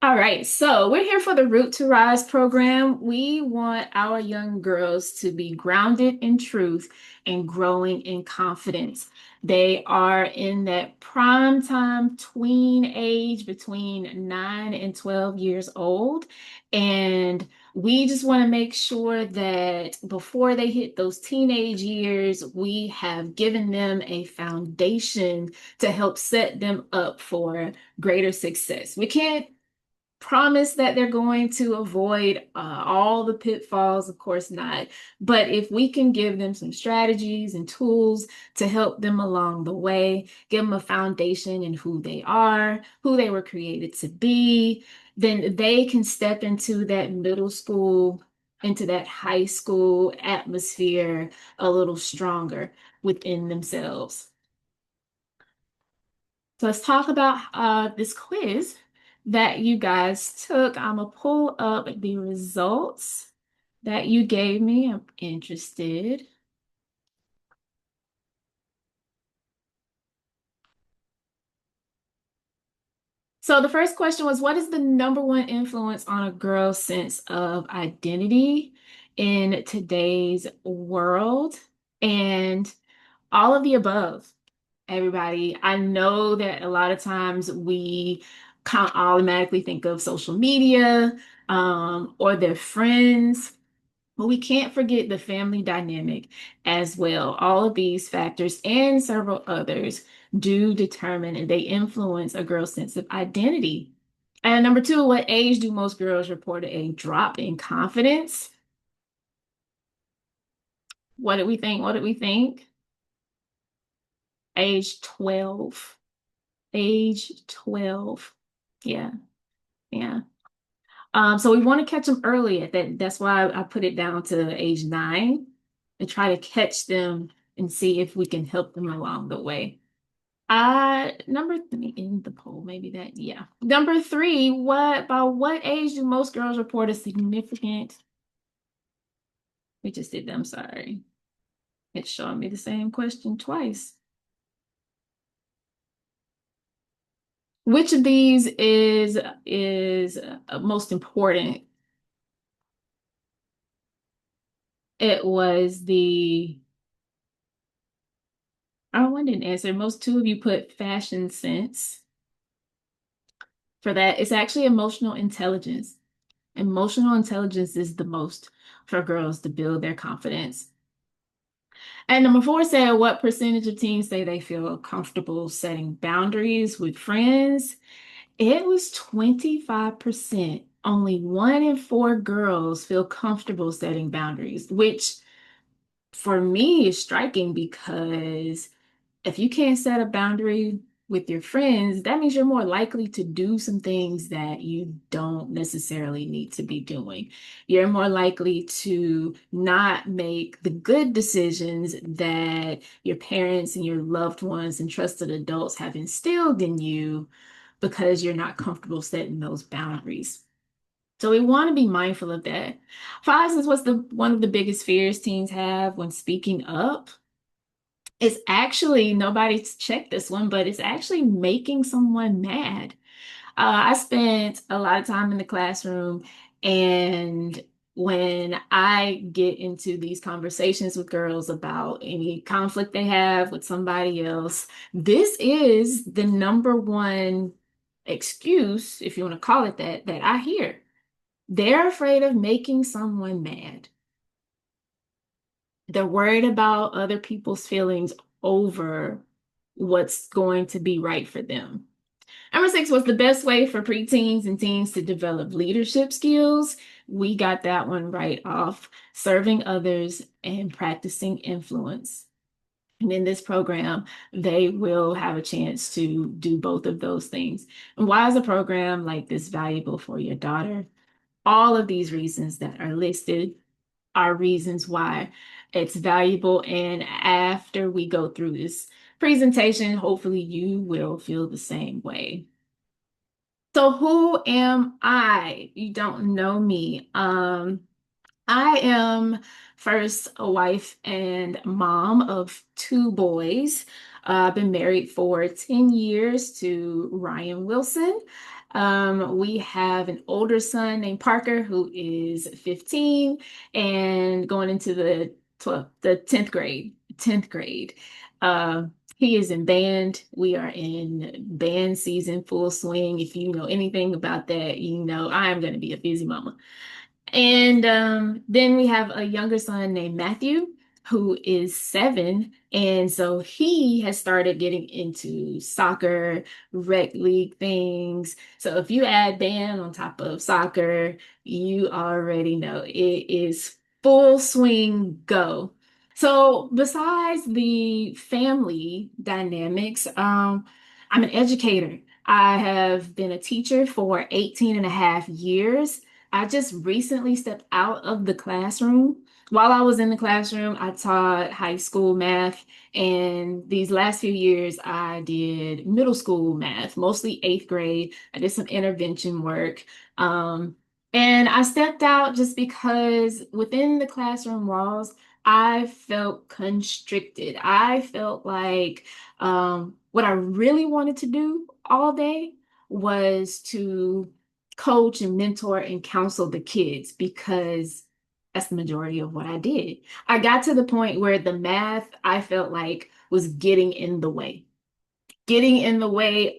All right, so we're here for the Root to Rise program. We want our young girls to be grounded in truth and growing in confidence. They are in that prime time tween age between 9 and 12 years old. And we just want to make sure that before they hit those teenage years, we have given them a foundation to help set them up for greater success. We can't promise that they're going to avoid all the pitfalls, of course not. But if we can give them some strategies and tools to help them along the way, give them a foundation in who they are, who they were created to be, then they can step into that middle school, into that high school atmosphere a little stronger within themselves. So let's talk about this quiz that you guys took. I'm gonna pull up the results that you gave me. I'm interested. So the first question was, what is the number one influence on a girl's sense of identity in today's world? And all of the above, everybody. I know that a lot of times we can't automatically think of social media or their friends, but we can't forget the family dynamic as well. All of these factors and several others do determine and they influence a girl's sense of identity. And number two, what age do most girls report a drop in confidence? What did we think? What did we think? Age 12. Age 12. Yeah, yeah. So we want to catch them early at that. That's why I put it down to age 9 and try to catch them and see if we can help them along the way. Let me end the poll, maybe that, yeah. Number 3, by what age do most girls report a significant, we just did them, sorry. It's showing me the same question twice. Which of these is most important? It was the one didn't answer. Most two of you put fashion sense for that. It's actually emotional intelligence. Emotional intelligence is the most for girls to build their confidence. And number 4 said, what percentage of teens say they feel comfortable setting boundaries with friends? It was 25%. Only 1 in 4 girls feel comfortable setting boundaries, which for me is striking because if you can't set a boundary with your friends, that means you're more likely to do some things that you don't necessarily need to be doing. You're more likely to not make the good decisions that your parents and your loved ones and trusted adults have instilled in you because you're not comfortable setting those boundaries. So we want to be mindful of that. 5 says, what's the one of the biggest fears teens have when speaking up? It's actually, nobody's checked this one, but it's actually making someone mad. I spent a lot of time in the classroom, and when I get into these conversations with girls about any conflict they have with somebody else, this is the number one excuse, if you want to call it that, that I hear. They're afraid of making someone mad. They're worried about other people's feelings over what's going to be right for them. Number 6 was the best way for preteens and teens to develop leadership skills. We got that one right off. Serving others and practicing influence. And in this program, they will have a chance to do both of those things. And why is a program like this valuable for your daughter? All of these reasons that are listed are reasons why it's valuable. And after we go through this presentation, hopefully you will feel the same way. So who am I? You don't know me. I am first a wife and mom of 2 boys. I've been married for 10 years to Ryan Wilson. We have an older son named Parker who is 15 and going into the 10th grade. 10th grade. He is in band. We are in band season full swing. If you know anything about that, you know I am going to be a busy mama. And then we have a younger son named Matthew, who is 7. And so he has started getting into soccer, rec league things. So if you add band on top of soccer, you already know it is full swing go. So besides the family dynamics, I'm an educator. I have been a teacher for 18 and a half years. I just recently stepped out of the classroom. While I was in the classroom, I taught high school math, and these last few years, I did middle school math, mostly 8th grade. I did some intervention work. Um, and I stepped out just because within the classroom walls, I felt constricted. I felt like what I really wanted to do all day was to coach and mentor and counsel the kids because that's the majority of what I did. I got to the point where the math I felt like was getting in the way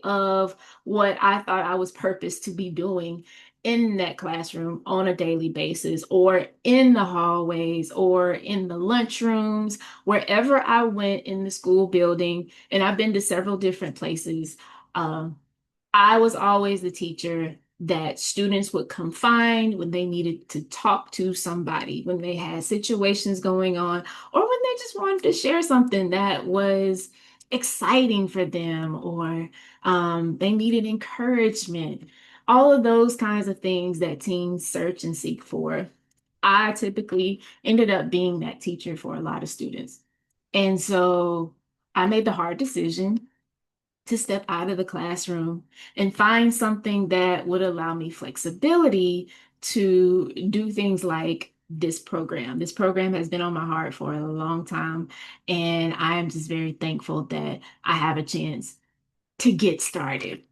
of what I thought I was purposed to be doing in that classroom on a daily basis, or in the hallways, or in the lunchrooms, wherever I went in the school building. And I've been to several different places. Um, I was always the teacher that students would come find when they needed to talk to somebody, when they had situations going on, or when they just wanted to share something that was exciting for them, or they needed encouragement. All of those kinds of things that teens search and seek for. I typically ended up being that teacher for a lot of students. And so I made the hard decision to step out of the classroom and find something that would allow me flexibility to do things like this program. This program has been on my heart for a long time, and I am just very thankful that I have a chance to get started.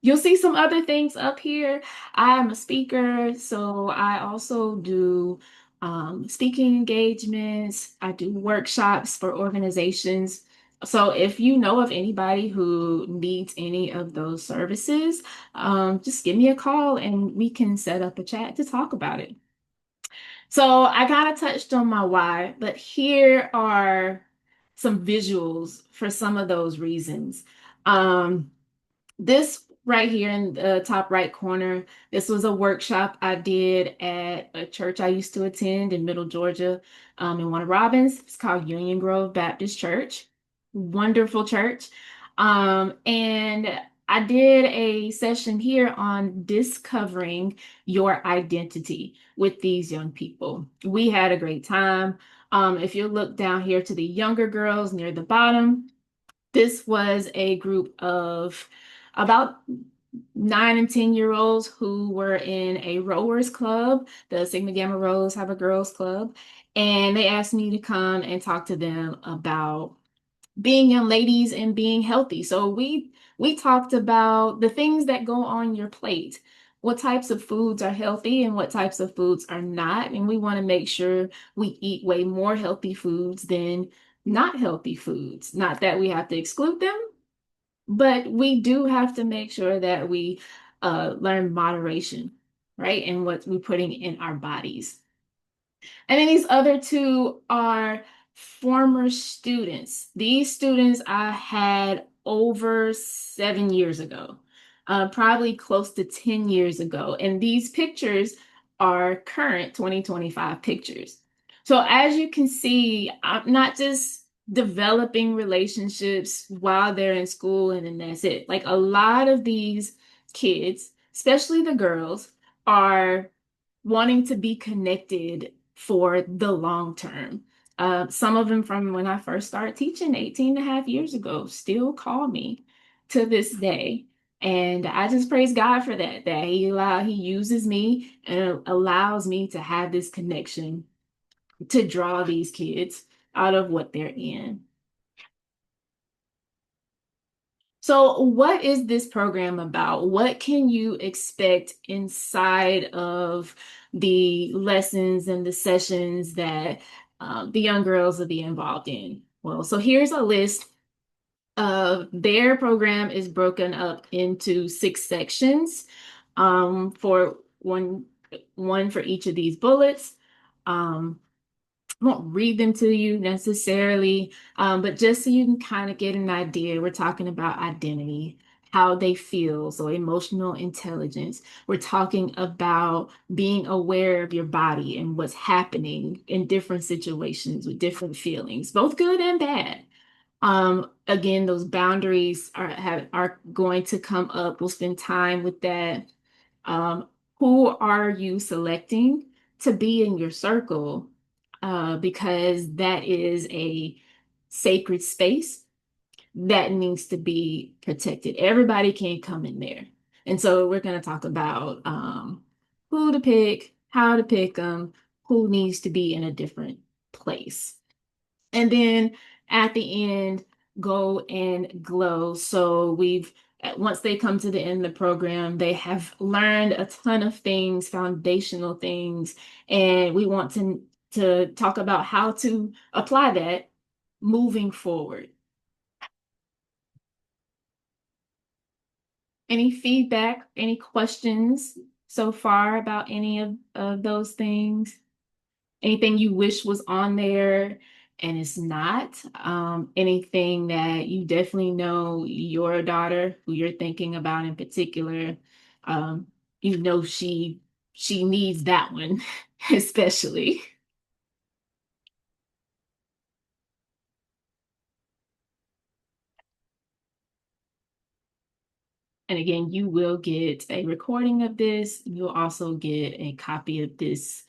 You'll see some other things up here. I'm a speaker, so I also do speaking engagements. I do workshops for organizations. So if you know of anybody who needs any of those services, just give me a call and we can set up a chat to talk about it. So I kind of touched on my why, but here are some visuals for some of those reasons. Um, this right here in the top right corner, this was a workshop I did at a church I used to attend in Middle Georgia, in Warner Robins. It's called Union Grove Baptist Church. Wonderful church. And I did a session here on discovering your identity with these young people. We had a great time. If you look down here to the younger girls near the bottom, this was a group of about 9 and 10-year-olds who were in a rowers club. The Sigma Gamma Rose have a girls club, and they asked me to come and talk to them about being young ladies and being healthy. So we talked about the things that go on your plate. What types of foods are healthy and what types of foods are not. And we want to make sure we eat way more healthy foods than not healthy foods. Not that we have to exclude them, but we do have to make sure that we learn moderation, right? And what we're putting in our bodies. And then these other two are former students. These students I had over 7 years ago, probably close to 10 years ago. And these pictures are current 2025 pictures. So as you can see, I'm not just developing relationships while they're in school and then that's it. Like a lot of these kids, especially the girls, are wanting to be connected for the long term. Some of them from when I first started teaching 18 and a half years ago still call me to this day. And I just praise God for that, that he uses me and allows me to have this connection to draw these kids out of what they're in. So, what is this program about? What can you expect inside of the lessons and the sessions that the young girls will be involved in? Well, so here's a list of their program is broken up into 6 sections for one for each of these bullets. Um, I won't read them to you necessarily, but just so you can kind of get an idea, we're talking about identity, how they feel, so emotional intelligence. We're talking about being aware of your body and what's happening in different situations with different feelings, both good and bad. Again, those boundaries are going to come up. We'll spend time with that. Um, who are you selecting to be in your circle? Because that is a sacred space that needs to be protected. Everybody can't come in there. And so we're going to talk about who to pick, how to pick them, who needs to be in a different place. And then at the end, go and glow. So once they come to the end of the program, they have learned a ton of things, foundational things, and we want to talk about how to apply that moving forward. Any feedback, any questions so far about any of those things? Anything you wish was on there and it's not? Anything that you definitely know your daughter, who you're thinking about in particular, um, you know she needs that one, especially. And again, you will get a recording of this. You'll also get a copy of this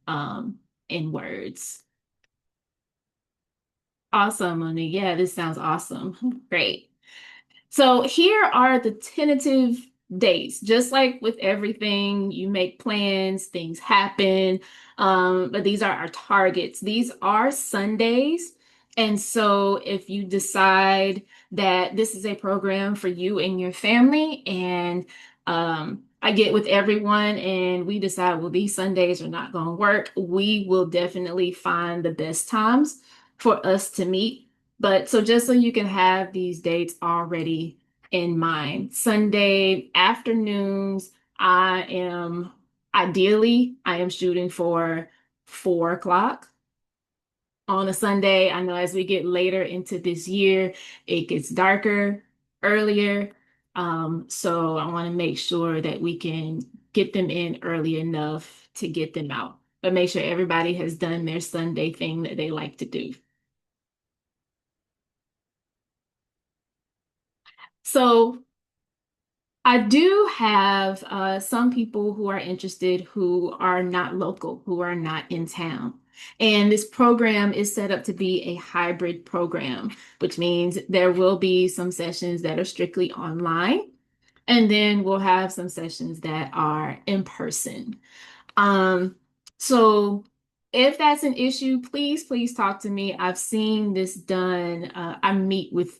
in words. Awesome, Monique. Yeah, this sounds awesome. Great. So here are the tentative dates. Just like with everything, you make plans, things happen. But these are our targets. These are Sundays. And so if you decide that this is a program for you and your family, and I get with everyone and we decide, well, these Sundays are not going to work, we will definitely find the best times for us to meet. But so just so you can have these dates already in mind. Sunday afternoons, I am shooting for 4 o'clock on a Sunday. I know as we get later into this year, it gets darker earlier. So I want to make sure that we can get them in early enough to get them out, but make sure everybody has done their Sunday thing that they like to do. So I do have some people who are interested who are not local, who are not in town. And this program is set up to be a hybrid program, which means there will be some sessions that are strictly online, and then we'll have some sessions that are in person. Um, so if that's an issue, please talk to me. I've seen this done. I meet with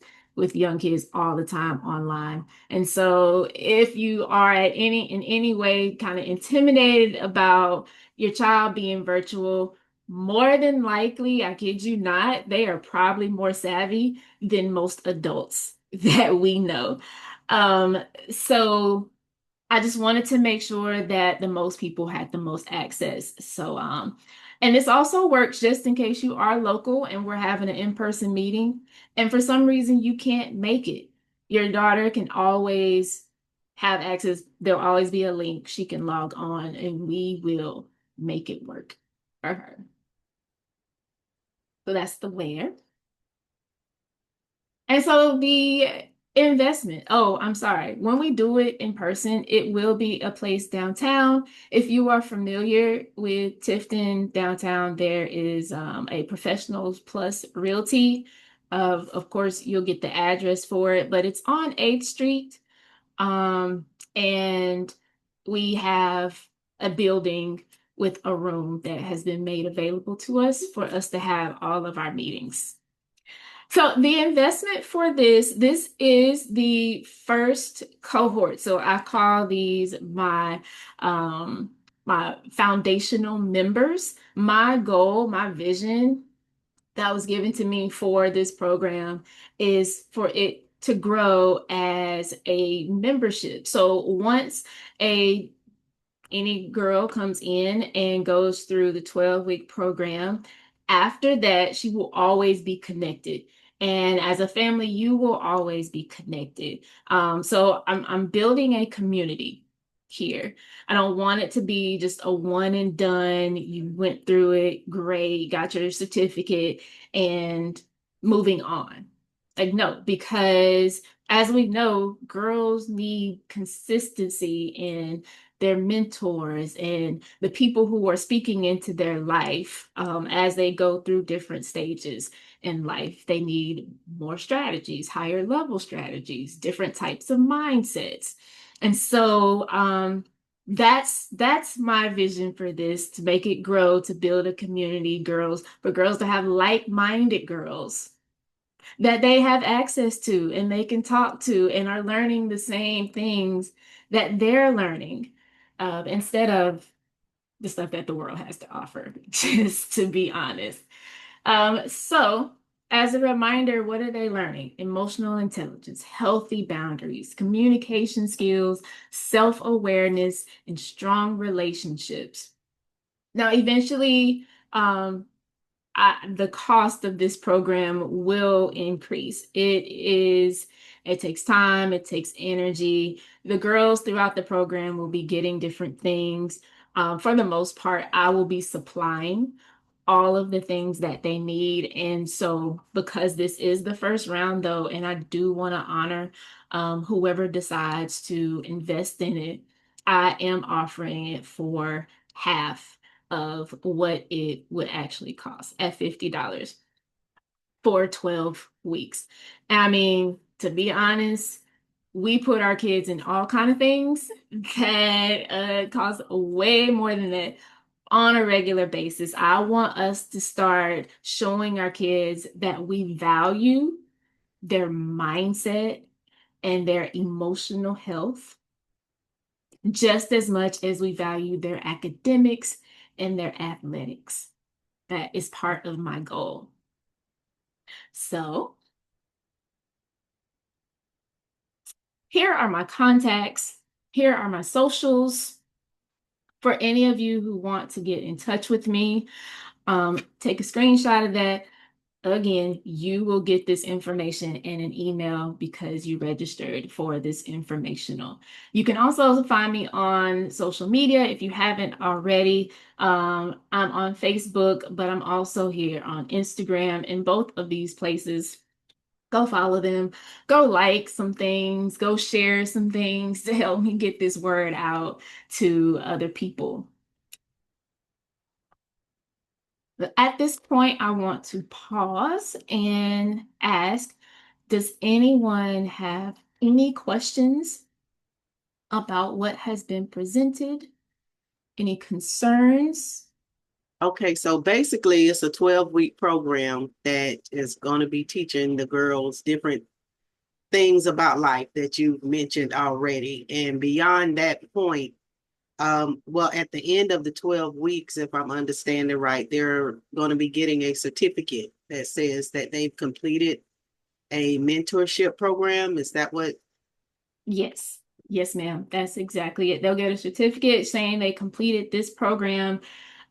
young kids all the time online. And so if you are in any way kind of intimidated about your child being virtual, more than likely, I kid you not, they are probably more savvy than most adults that we know. Um, so I just wanted to make sure that the most people had the most access. So, and this also works just in case you are local and we're having an in-person meeting, and for some reason you can't make it. Your daughter can always have access. There'll always be a link. She can log on and we will make it work for her. So that's the where. And so the investment, oh, I'm sorry. When we do it in person, it will be a place downtown. If you are familiar with Tifton downtown, there is a Professionals Plus Realty. Of course, you'll get the address for it, but it's on 8th Street. And we have a building with a room that has been made available to us for us to have all of our meetings. So the investment for this is the first cohort. So I call these my foundational members. My goal, my vision that was given to me for this program is for it to grow as a membership. So once a any girl comes in and goes through the 12-week program, after that, she will always be connected. And as a family, you will always be connected. So I'm building a community here. I don't want it to be just a one and done. You went through it, great, got your certificate, and moving on. Like, no, because as we know, girls need consistency in their mentors and the people who are speaking into their life as they go through different stages in life. They need more strategies, higher level strategies, different types of mindsets. And so that's my vision for this, to make it grow, to build a community, girls, for girls to have like-minded girls that they have access to and they can talk to and are learning the same things that they're learning, instead of the stuff that the world has to offer, just to be honest. So, as a reminder, what are they learning? Emotional intelligence, healthy boundaries, communication skills, self-awareness, and strong relationships. Now, eventually, the cost of this program will increase. It takes time, it takes energy. The girls throughout the program will be getting different things. For the most part, I will be supplying all of the things that they need. And so, because this is the first round, though, and I do want to honor whoever decides to invest in it, I am offering it for half of what it would actually cost at $50 for 12 weeks. I mean, to be honest, we put our kids in all kind of things that cost way more than that on a regular basis. I want us to start showing our kids that we value their mindset and their emotional health just as much as we value their academics and their athletics. That is part of my goal. So here are my contacts. Here are my socials. For any of you who want to get in touch with me, take a screenshot of that. Again, you will get this information in an email because you registered for this informational. You can also find me on social media if you haven't already. I'm on Facebook, but I'm also here on Instagram. In both of these places, go follow them, go like some things, go share some things to help me get this word out to other people. But at this point, I want to pause and ask, does anyone have any questions about what has been presented? Any concerns? Okay, so basically it's a 12-week program that is going to be teaching the girls different things about life that you mentioned already. And beyond that point, well, at the end of the 12 weeks, if I'm understanding right, they're going to be getting a certificate that says that they've completed a mentorship program. Is that what? Yes. Yes, ma'am. That's exactly it. They'll get a certificate saying they completed this program,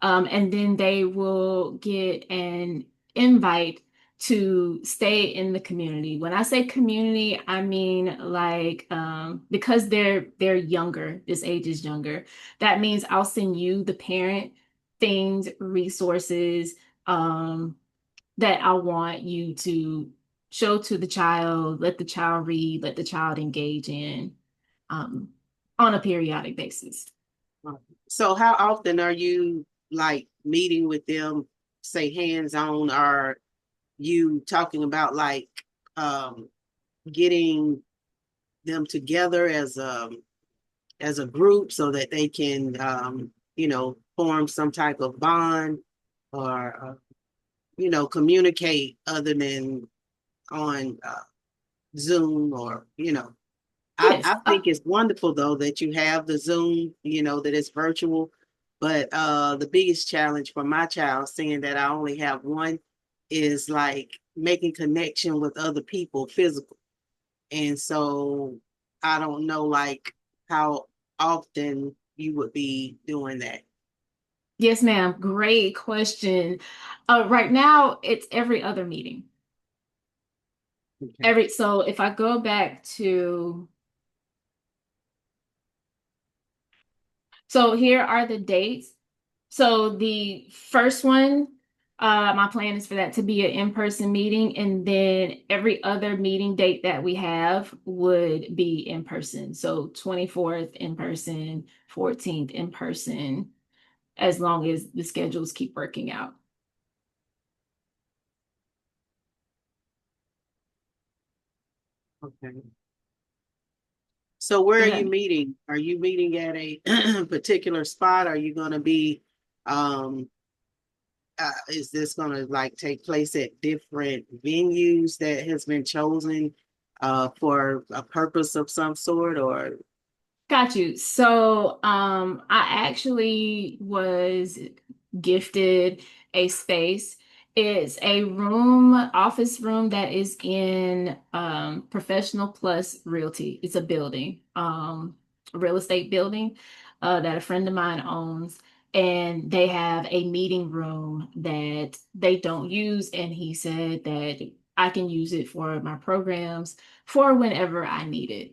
and then they will get an invite to stay in the community. When I say community, I mean like because they're younger, this age is younger. That means I'll send you the parent things, resources, that I want you to show to the child, let the child read, let the child engage in um, on a periodic basis. So how often are you like meeting with them, say hands-on, or you talking about like um getting them together as a group so that they can form some type of bond or communicate other than on Zoom or, Yes. I think it's wonderful though that you have the Zoom, that it's virtual. But the biggest challenge for my child, seeing that I only have one, is like making connection with other people physical. And so I don't know like how often you would be doing that. Yes, ma'am. Great question. Right now, it's every other meeting. Okay. So if I go back to, so here are the dates. So the first one, my plan is for that to be an in-person meeting, and then every other meeting date that we have would be in person. So 24th in person, 14th in person, as long as the schedules keep working out. Okay. So where Go are you ahead. meeting? Are you meeting at a particular spot? Are you going to be, um, is this going to like take place at different venues that has been chosen for a purpose of some sort or? Got you. So, I actually was gifted a space. It's a room, office room that is in Professional Plus Realty. It's a building, a real estate building that a friend of mine owns. And they have a meeting room that they don't use. And he said that I can use it for my programs for whenever I need it,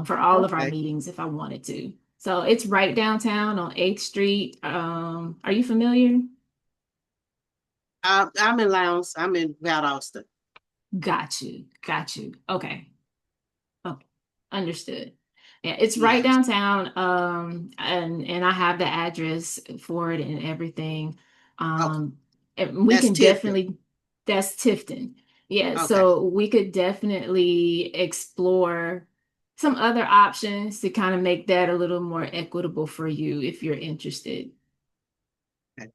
for all of our Okay. meetings if I wanted to. So it's right downtown on 8th Street. Are you familiar? I'm in Lowndes. I'm in Valdosta. Got you. Got you. Okay. Okay. Understood. Yeah, it's right Yes. downtown. And I have the address for it and everything. Okay. Um, and we That's can Tifton. definitely, that's Tifton. Yeah, Okay. so we could definitely explore some other options to kind of make that a little more equitable for you if you're interested. Okay.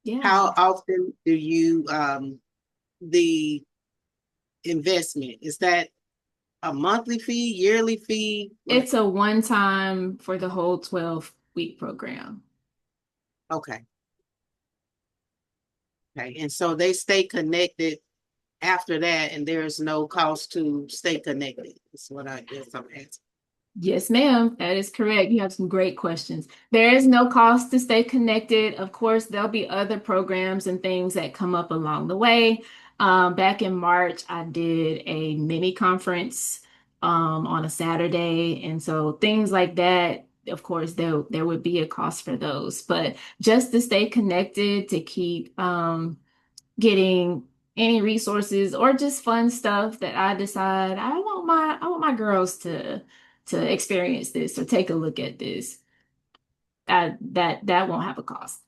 Yeah. How often do you, the investment, is that a monthly fee, yearly fee? What? It's a one time for the whole 12-week program. Okay. Okay. And so they stay connected after that, and there's no cost to stay connected. That's what I guess I'm asking. Yes, ma'am. That is correct. You have some great questions. There is no cost to stay connected. Of course, there'll be other programs and things that come up along the way. Back in March, I did a mini conference on a Saturday. And so things like that, of course, there would be a cost for those. But just to stay connected, to keep getting any resources or just fun stuff that I decide I want my girls to experience this or take a look at this. That won't have a cost.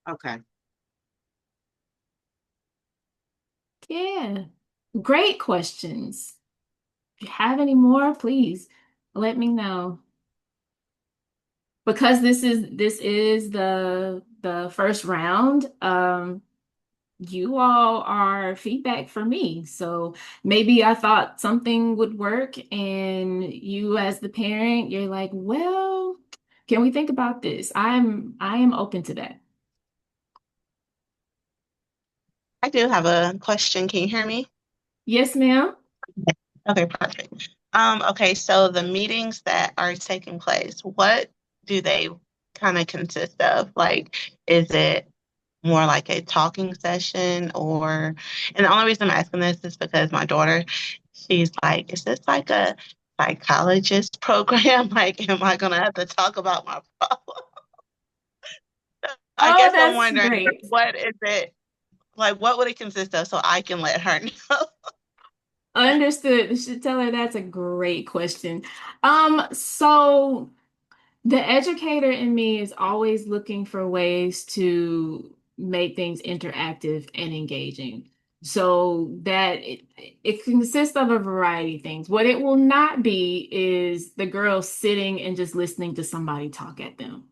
Okay. Yeah. Great questions. If you have any more, please let me know. Because this is the first round. You all are feedback for me. So maybe I thought something would work, and you as the parent, you're like, well, can we think about this? I am open to that. I do have a question. Can you hear me? Yes, ma'am. Okay, perfect. Okay, so the meetings that are taking place, what do they kind of consist of? Like, is it more like a talking session or, and the only reason I'm asking this is because my daughter, she's like, is this like a psychologist program? Like, am I gonna have to talk about my problem? I Oh, guess I'm that's wondering, great. what is it, like, what would it consist of so I can let her know? Understood. You should tell her that's a great question. So the educator in me is always looking for ways to make things interactive and engaging. So that it consists of a variety of things. What it will not be is the girls sitting and just listening to somebody talk at them.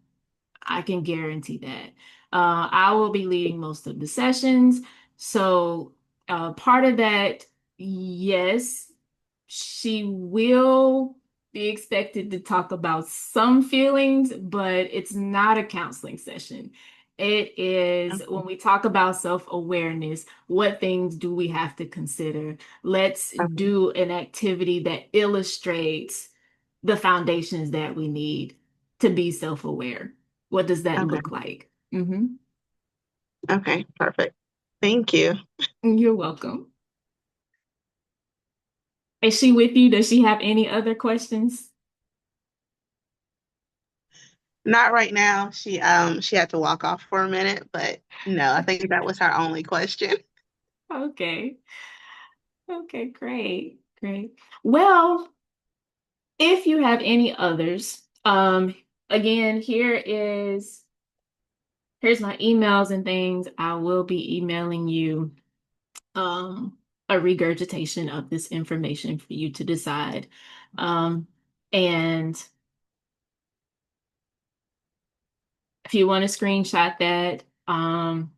I can guarantee that. I will be leading most of the sessions. So, part of that, yes, she will be expected to talk about some feelings, but it's not a counseling session. It is when we talk about self-awareness, what things do we have to consider? Let's Okay. do an activity that illustrates the foundations that we need to be self-aware. What does that Okay. look like? Hmm. Okay. Perfect. Thank you. You're welcome. Is she with you? Does she have any other questions? Not right now. She had to walk off for a minute, but no, I think that was her only question. Okay. Okay, great. Great. Well, if you have any others, again, here's my emails and things. I will be emailing you um a regurgitation of this information for you to decide. Um, and if you want to screenshot that,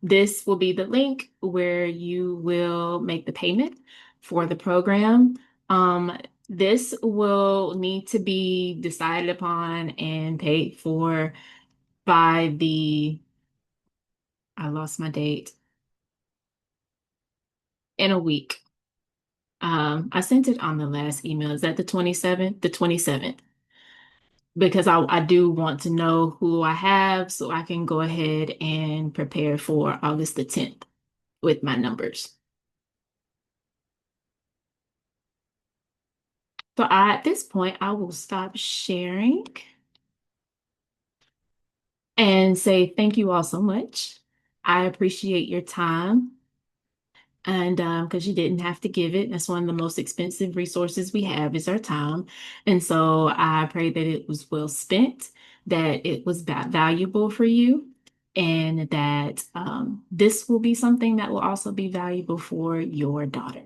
this will be the link where you will make the payment for the program. This will need to be decided upon and paid for by I lost my date, in a week. I sent it on the last email. Is that the 27th? The 27th. Because I do want to know who I have so I can go ahead and prepare for August the 10th with my numbers. So at this point, I will stop sharing and say thank you all so much. I appreciate your time. And because you didn't have to give it, that's one of the most expensive resources we have is our time. And so I pray that it was well spent, that it was valuable for you, and that this will be something that will also be valuable for your daughter.